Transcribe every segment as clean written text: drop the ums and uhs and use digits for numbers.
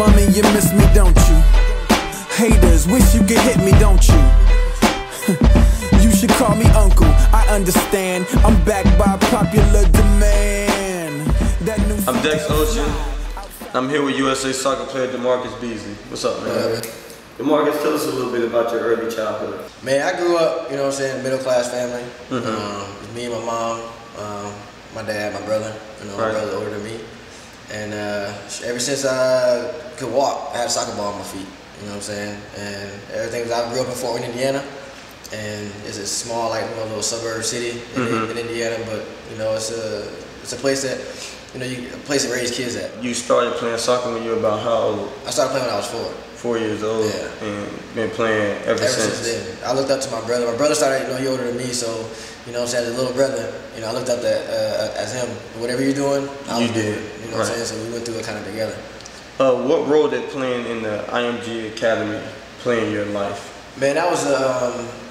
Mommy, you miss me, don't you? Haters, wish you could hit me, don't you? You should call me uncle, I understand. I'm backed by popular demand. I'm Dex Ocean. I'm here with USA soccer player DaMarcus Beasley. What's up, man? DaMarcus, tell us a little bit about your early childhood. Man, I grew up, you know what I'm saying, middle class family. It's me and my mom, my dad, my brother. You know, my brother's older than me. And ever since I could walk, I had a soccer ball on my feet. You know what I'm saying? And everything I grew up in Fort Wayne, Indiana. And it's a small, like, you know, little suburb city in Indiana, but you know, it's a place that, you know, a place to raise kids at. You started playing soccer when you were about how old? I started playing when I was 4. 4 years old, yeah. And been playing ever since then. I looked up to my brother. My brother started, you know, he older than me, so, you know what I'm saying, as a little brother, you know, I looked up as him. Whatever you're doing, I was doing it. You know what I'm saying? So we went through it kind of together. What role did playing in the IMG Academy play in your life? Man, that was,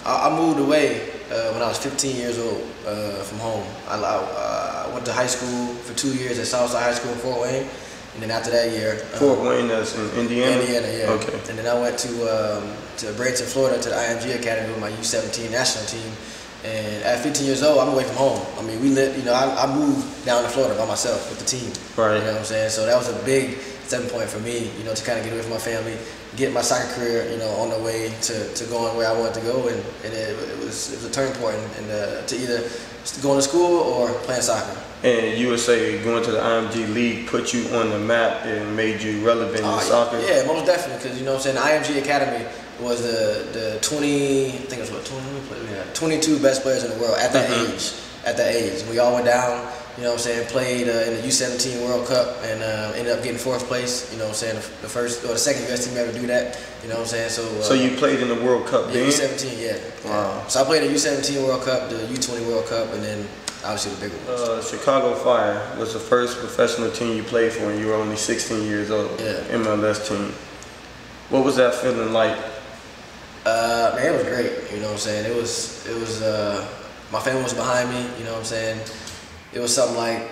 I moved away when I was 15 years old from home. I went to high school for 2 years at Southside High School in Fort Wayne. And then after that year, Fort Wayne, that's in Indiana? Indiana, yeah. Okay. And then I went to Bradenton, Florida, to the IMG Academy with my U17 national team. And at 15 years old, I'm away from home. I mean, we lived, you know, I moved down to Florida by myself with the team. Right. You know what I'm saying? So that was a big stepping point for me, you know, to kind of get away from my family, get my soccer career, you know, on the way to going where I wanted to go. And it was a turning point to either going to school or playing soccer. And USA going to the IMG League put you on the map and made you relevant in soccer? Yeah, most definitely, because, you know what I'm saying, the IMG Academy was the 22 best players in the world at that age. At that age. We all went down, you know what I'm saying, played in the U17 World Cup and ended up getting 4th place, you know what I'm saying, the first or the second best team ever do that, you know what I'm saying. So you played in the World Cup then? U17, yeah. Wow. So I played the U17 World Cup, the U20 World Cup, and then obviously the bigger ones. Chicago Fire was the first professional team you played for, and you were only 16 years old. Yeah. MLS team. What was that feeling like? Man, it was great. You know what I'm saying. It was. My family was behind me. You know what I'm saying. It was something like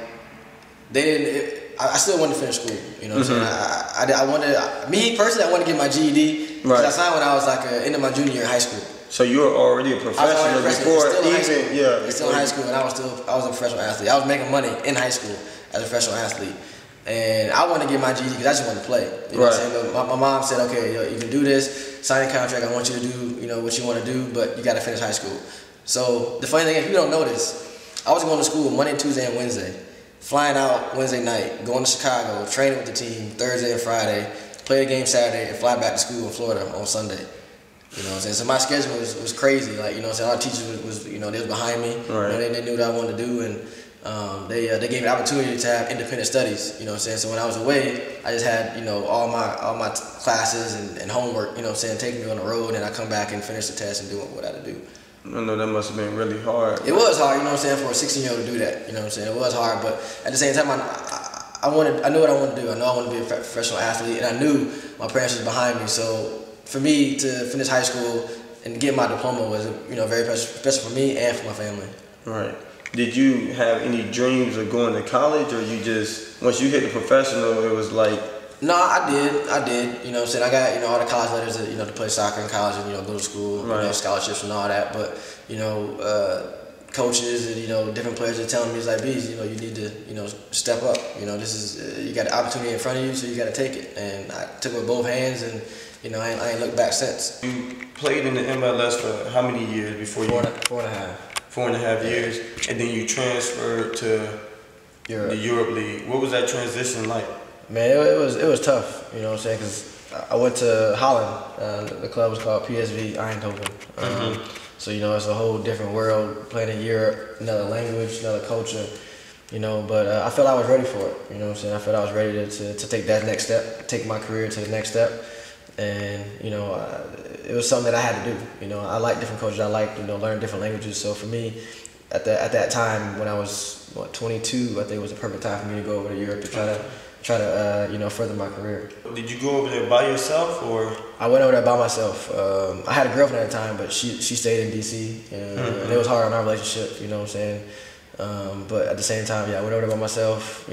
they didn't. I still wanted to finish school. You know what I'm saying. I wanted. Me personally, I wanted to get my GED. Right. I signed when I was like end of my junior year in high school. So you were already a professional before even, yeah. Still in high school, and I was a professional athlete. I was making money in high school as a professional athlete, and I wanted to get my GED because I just wanted to play. You know what I'm saying? But my mom said, okay, you can do this, sign a contract. I want you to do, you know, what you want to do, but you got to finish high school. So the funny thing is, people don't know this. I was going to school Monday, Tuesday, and Wednesday, flying out Wednesday night, going to Chicago, training with the team Thursday and Friday, play the game Saturday, and fly back to school in Florida on Sunday. You know what I'm saying? So my schedule was crazy. Like, you know what I'm saying? Our teachers was you know, they was behind me. Right. You know, they knew what I wanted to do, and they gave me the opportunity to have independent studies. You know what I'm saying? So when I was away, I just had, you know, all my classes and homework. You know what I'm saying? Taking me on the road, and I come back and finish the test and do what I had to do. I know that must have been really hard. It was hard, you know what I'm saying, for a 16-year-old to do that. You know what I'm saying? It was hard, but at the same time, I knew what I wanted to do. I knew I wanted to be a professional athlete, and I knew my parents was behind me. So for me to finish high school and get my diploma was, you know, very special for me and for my family. Right. Did you have any dreams of going to college, or you just, once you hit the professional, it was like? No, I did. You know what I'm saying? I got, you know, all the college letters to, you know, to play soccer in college and, you know, go to school, you know, scholarships and all that. But, you know, coaches and, you know, different players are telling me, it's like, Bees, you know, you need to, you know, step up. You know, this is, you got an opportunity in front of you, so you got to take it. And I took it with both hands, and, you know, I ain't looked back since. You played in the MLS for how many years before you? 4.5. 4.5 years, and then you transferred to the Europe League. What was that transition like? Man, it was tough, you know what I'm saying, because I went to Holland. The club was called PSV Eindhoven. So, you know, it's a whole different world, playing in Europe, another language, another culture, you know, but I felt I was ready for it, you know what I'm saying. I felt I was ready to take that next step, take my career to the next step. And, you know, it was something that I had to do. You know, I like different cultures. I like, you know, learn different languages. So for me, at that time when I was, 22, I think it was the perfect time for me to go over to Europe to try to you know, further my career. Did you go over there by yourself, or? I went over there by myself. I had a girlfriend at the time, but she stayed in DC, and it was hard on our relationship. You know what I'm saying? But at the same time, I went over there by myself,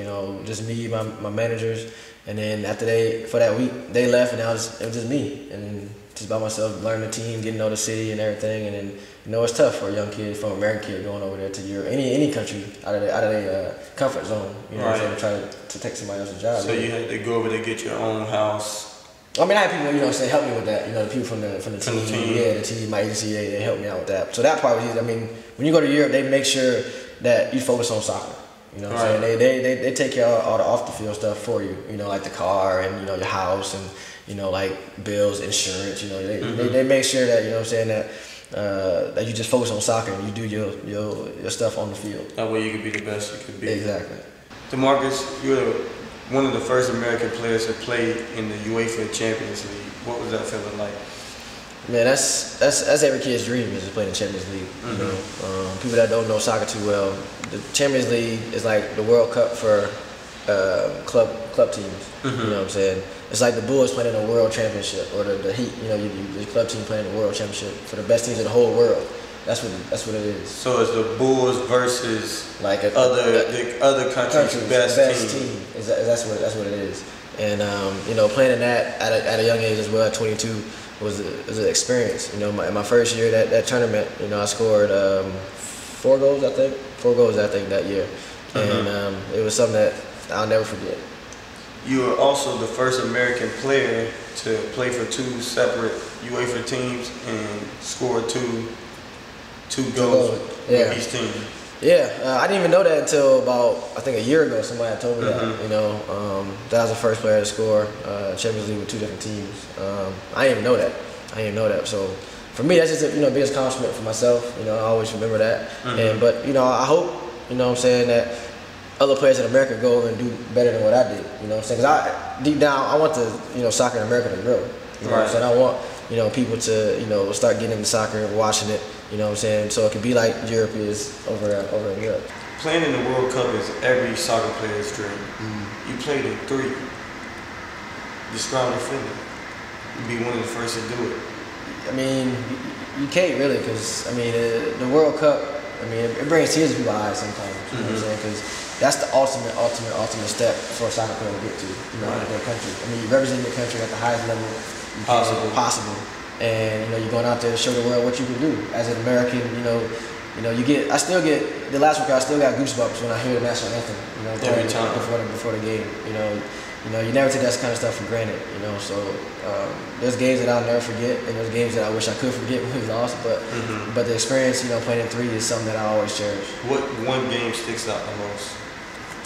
just me, my managers. And then after for that week, they left, and it was just me. And just by myself, learning the team, getting to know the city and everything. And then, it's tough for a young kid, from an American kid, going over there to Europe, any country, out of their comfort zone, right. To try to take somebody else's job. So you had to go over there, get your own house. I mean, I had people, help me with that. The people from the team. Yeah, the team, my agency, they helped me out with that. So that part was easy. I mean, when you go to Europe, they make sure that you focus on soccer. You know what I'm saying? They take care of all the off the field stuff for you. Like the car and your house and like bills, insurance. They make sure that that you just focus on soccer and you do your stuff on the field. That way you can be the best you could be. Exactly. DaMarcus, you're one of the first American players to play in the UEFA Champions League. What was that feeling like? Man, that's every kid's dream, is to play in the Champions League. People that don't know soccer too well, the Champions League is like the World Cup for club teams. You know what I'm saying? It's like the Bulls playing in a World Championship, or the Heat. The club team playing in the World Championship for the best teams in the whole world. That's what it is. So it's the Bulls versus like the other country's best team. That's what it is. And playing in that at a young age as well, at 22, was an experience. My first year that tournament, I scored 4 goals I think that year, and it was something that I'll never forget. You were also the first American player to play for 2 separate UEFA teams and score two goals with each team. Yeah, I didn't even know that until about, I think, a year ago. Somebody had told me that. That I was the first player to score Champions League with 2 different teams. I didn't even know that. So for me, that's just a biggest accomplishment for myself. I always remember that. But I hope that other players in America go over and do better than what I did. Because deep down I want soccer in America to grow. I want people to start getting into soccer and watching it. So it could be like Europe is over in Europe. Playing in the World Cup is every soccer player's dream. You played in 3. Describe the feeling. You'd be one of the first to do it. I mean, you can't really, because the World Cup, it brings tears to people's eyes sometimes. You know what I'm saying? Because that's the ultimate step for a soccer player to get to. Their country. You represent your country at the highest level possible. And you're going out there to show the world what you can do as an American. I still get the last week. I still got goosebumps when I hear the national anthem. Every time before the game. You never take that kind of stuff for granted. So there's games that I'll never forget, and there's games that I wish I could forget when we lost. But the experience, playing in 3 is something that I always cherish. What one game sticks out the most?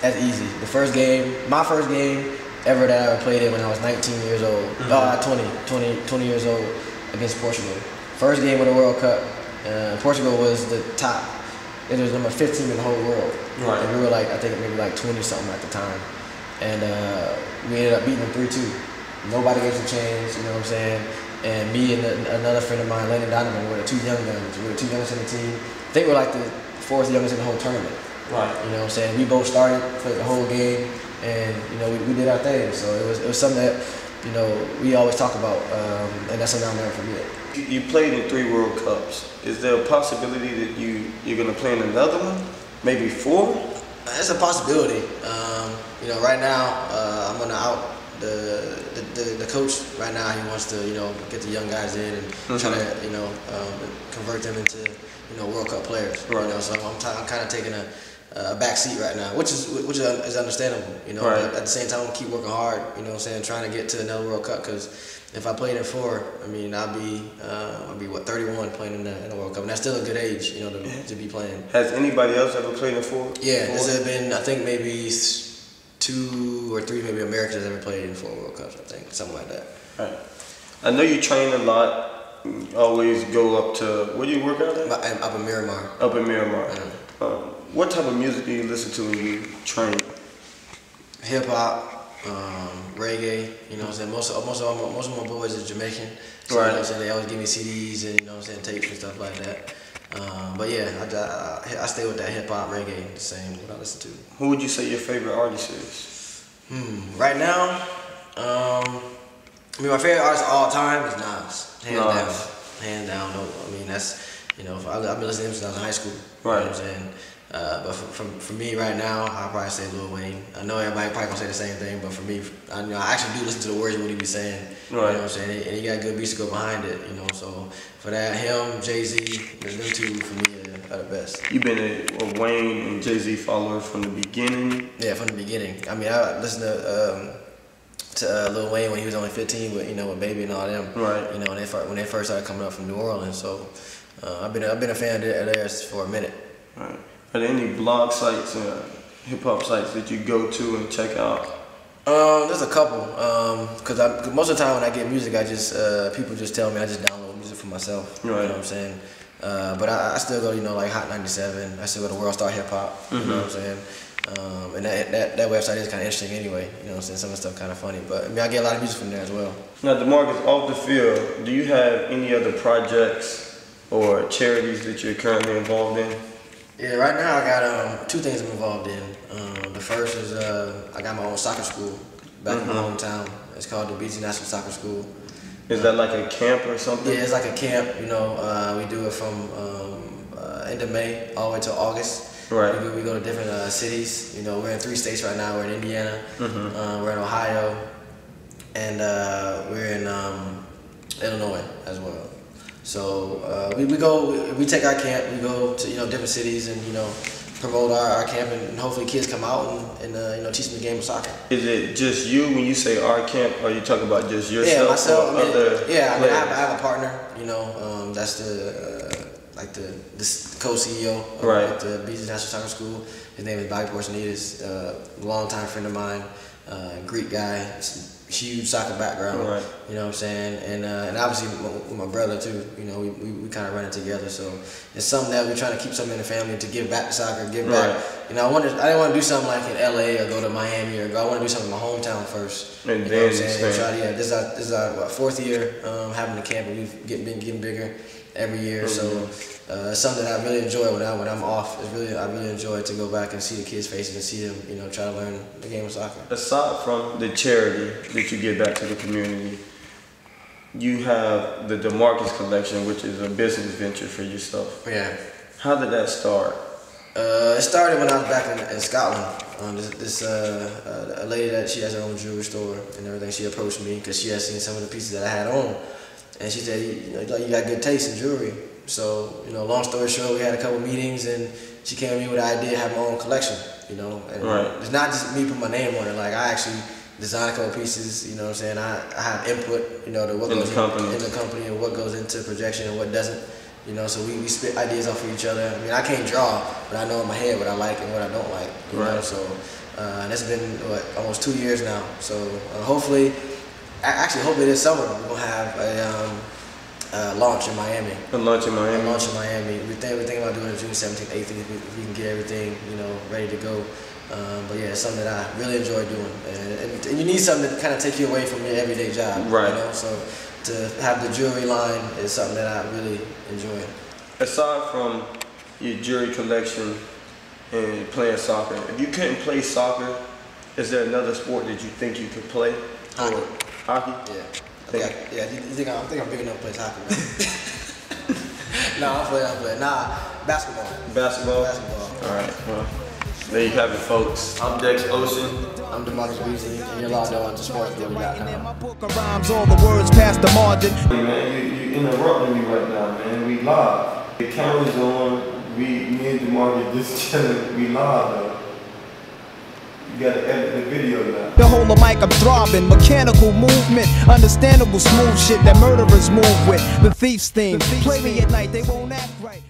That's easy. My first game ever that I ever played in when I was 19 years old. 20 years old. Against Portugal. First game of the World Cup. Portugal was the top. It was number 15 in the whole world. Right. And we were I think maybe 20 something at the time. And we ended up beating them 3-2. Nobody gave us a chance, you know what I'm saying? And me and another friend of mine, Landon Donvan, were the 2 young guns. We were the 2 youngest in the team. I think we were the 4th youngest in the whole tournament. Right. You know what I'm saying? We both started, played the whole game, and we did our thing. So it was something that we always talk about, and that's something I'll never forget. You played in 3 World Cups. Is there a possibility that you're going to play in another one? Maybe 4? It's a possibility. Right now, I'm going to out the coach. Right now, he wants to get the young guys in and try to convert them into World Cup players. Right. So I'm kind of taking a back seat right now, which is understandable, Right. But at the same time, I'm gonna keep working hard, trying to get to another World Cup, because if I played in 4, I'll be 31 playing in the World Cup, and that's still a good age, to be playing. Has anybody else ever played in 4? Yeah, there's been, I think, maybe 2 or 3 maybe Americans ever played in 4 World Cups, I think, something like that. Right. I know you train a lot. You always go up to, where do you work out at? Up in Miramar. Up in Miramar. What type of music do you listen to when you train? Hip hop, reggae. Most of my boys are Jamaican. So, right. They always give me CDs and tapes and stuff like that. But yeah, I stay with that hip hop, reggae, the same what I listen to. Who would you say your favorite artist is? Right now, my favorite artist of all time is Nas. Hands down. No, that's I've been listening to him since I was in high school. Right. You know what I'm saying? But for me right now, I'll probably say Lil Wayne. I know everybody probably gonna say the same thing, but for me, I actually do listen to the words of what he be saying. Right. You know what I'm saying? And he got good beats to go behind it. You know, so for that, him, Jay-Z, them two for me are the best. You been a Wayne and Jay-Z follower from the beginning? Yeah, from the beginning. I mean, I listened to Lil Wayne when he was only 15, with with Baby and all them. Right. You know, when they first started coming up from New Orleans. So I've been a fan of theirs for a minute. Right. Are there any blog sites, hip hop sites that you go to and check out? There's a couple. Cause most of the time when I get music, I just people just tell me I just download music for myself. Right. You know what I'm saying? But I still go, like Hot 97. I still go to World Star Hip Hop. You know what I'm saying? And that website is kind of interesting anyway. You know what I'm saying? Some of the stuff kind of funny, but I mean I get a lot of music from there as well. Now, DaMarcus, off the field, do you have any other projects or charities that you're currently involved in? Yeah, right now I got two things I'm involved in. The first is I got my own soccer school back in my hometown. It's called the BG National Soccer School. Is that like a camp or something? Yeah, it's like a camp. You know, we do it from end of May all the way till August. Right. We go to different cities. You know, we're in 3 states right now. We're in Indiana, we're in Ohio, and we're in Illinois as well. So we take our camp, we go to different cities and promote our camp, and hopefully kids come out and teach them the game of soccer. Is it just you when you say our camp, or you talking about just yourself? Yeah, myself. I have a partner. That's the co-CEO of the BG National Soccer School. His name is Bobby Porcinides, a longtime friend of mine, Greek guy. Huge soccer background, you know what I'm saying, and obviously with my brother too. We kind of run it together. So it's something that we're trying to keep something in the family to give back to soccer, give back. I didn't want to do something like in LA or go to Miami I want to do something in my hometown first. And then this is our 4th year having the camp, and we've been getting bigger every year. So it's something that I really enjoy when I'm off. I really enjoy to go back and see the kids' faces and see them, try to learn the game of soccer. Aside from the charity that you give back to the community, you have the DaMarcus collection, which is a business venture for yourself. Yeah. How did that start? It started when I was back in Scotland. A lady that she has her own jewelry store and everything. She approached me because she had seen some of the pieces that I had on, and she said, you got good taste in jewelry. So, long story short, we had a couple meetings, and she came to me with the idea of having my own collection, and it's not just me putting my name on it. Like, I actually design a couple pieces, you know what I'm saying? I have input, to what goes in the company and what goes into projection and what doesn't, so we spit ideas off of each other. I mean, I can't draw, but I know in my head what I like and what I don't like, you know? So, and it's been, almost 2 years now. So, hopefully this summer we're going to have a launch in Miami. A launch in Miami. We're thinking about doing it June 17th, 18th if we can get everything, ready to go. But yeah, it's something that I really enjoy doing. And you need something to kind of take you away from your everyday job. Right. So to have the jewelry line is something that I really enjoy. Aside from your jewelry collection and playing soccer, if you couldn't play soccer, is there another sport that you think you could play? Hockey. Hockey? Yeah. I think I'm big enough to play hockey, man. No, I'm playing. Nah, basketball. Basketball? All right, well, there you have it, folks. I'm Dex Ocean. I'm DaMarcus Beasley, and you're logged on to SportsBully.com. Rhymes all the words past the margin. Hey, man, you interrupting me right now, man. We live. The camera's on. Me and DaMarcus just chilling. We live, though. You gotta edit the video now. The whole of mic I'm throbbing, mechanical movement, understandable smooth shit that murderers move with. The thief's theme. Play me at night, they won't act right.